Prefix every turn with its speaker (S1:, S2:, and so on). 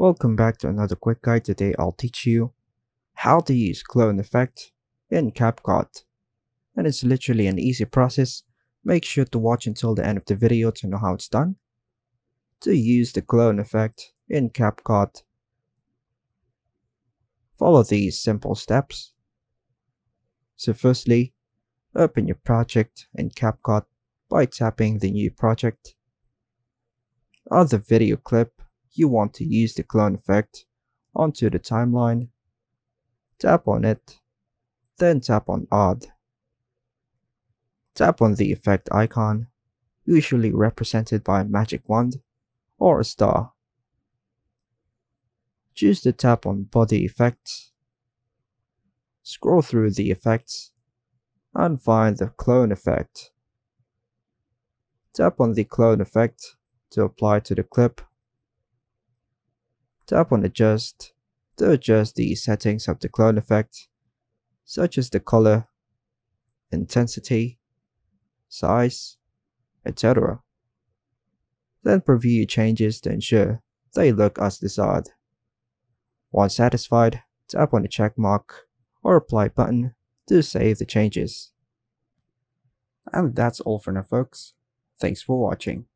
S1: Welcome back to another quick guide. Today I'll teach you how to use clone effect in CapCut. And it's literally an easy process. Make sure to watch until the end of the video to know how it's done. To use the clone effect in CapCut, follow these simple steps. So firstly, open your project in CapCut by tapping the new project. On the video clip, you want to use the clone effect onto the timeline. Tap on it, then tap on Add. Tap on the effect icon, usually represented by a magic wand or a star. Choose the tap on Body Effects. Scroll through the effects and find the clone effect. Tap on the clone effect to apply to the clip. Tap on Adjust to adjust the settings of the clone effect, such as the color, intensity, size, etc. Then preview changes to ensure they look as desired. Once satisfied, tap on the check mark or apply button to save the changes. And that's all for now, folks. Thanks for watching.